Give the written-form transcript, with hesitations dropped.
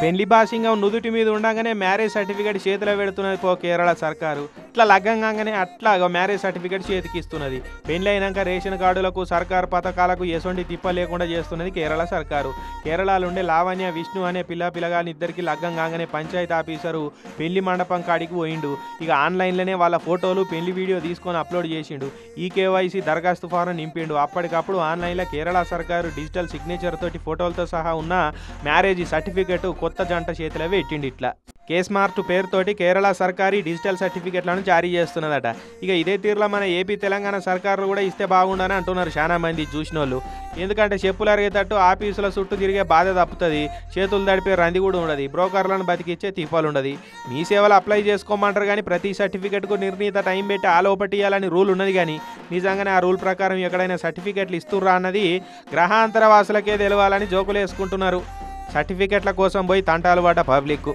పెళ్లి బాసింగం నుదుటి మీద ఉండగానే మ్యారేజ్ సర్టిఫికేట్ చేతిలో పెడుతున్నది పో కేరళ సర్కారు. ఇట్లా లగ్గం కాగానే అట్లా మ్యారేజ్ సర్టిఫికేట్ చేతికి ఇస్తున్నది. పెళ్లి అయినాక రేషన్ కార్డులకు సర్కారు పథకాలకు ఎసొంటి తిప్ప లేకుండా చేస్తున్నది కేరళ సర్కారు. కేరళలో ఉండే లావణ్య విష్ణు అనే పిల్లగాని ఇద్దరికి లగ్గం కాగానే పంచాయతీ ఆఫీసరు పెళ్లి మండపం కాడికి పోయిండు. ఇక ఆన్లైన్లోనే వాళ్ళ ఫోటోలు పెళ్లి వీడియో తీసుకొని అప్లోడ్ చేసిండు. ఈ కేవైసీ దరఖాస్తు ఫారం నింపిండు. అప్పటికప్పుడు ఆన్లైన్లో కేరళ సర్కారు డిజిటల్ సిగ్నేచర్ తోటి ఫోటోలతో సహా ఉన్న మ్యారేజ్ సర్టిఫికేట్ కొత్త జంట చేతిలో పెట్టిండి. ఇట్లా కేస్మార్ట్ పేరుతోటి కేరళ సర్కారీ డిజిటల్ సర్టిఫికెట్లను జారీ చేస్తున్నదట. ఇక ఇదే తీరులో మన ఏపీ తెలంగాణ సర్కారులు కూడా ఇస్తే బాగుండని అంటున్నారు చాలా మంది చూసిన వాళ్ళు. ఎందుకంటే చెప్పులు అరిగేటట్టు ఆఫీసుల చుట్టూ తిరిగే బాధ తప్పుతుంది, చేతులు తడిపే రంది కూడా ఉండదు, బ్రోకర్లను బతికిచ్చే తిప్పాలు ఉండదు. మీ సేవలు అప్లై చేసుకోమంటారు కానీ ప్రతి సర్టిఫికెట్కు నిర్ణీత టైం పెట్టి ఆలోపటి ఇవ్వాలని రూల్ ఉన్నది. కానీ నిజంగానే ఆ రూల్ ప్రకారం ఎక్కడైనా సర్టిఫికెట్లు ఇస్తుర్రా అన్నది గ్రహాంతర వాసులకే తెలవాలని జోకులు వేసుకుంటున్నారు. సర్టిఫికెట్ల కోసం పోయి తంటాలు పడ్డ పబ్లిక్.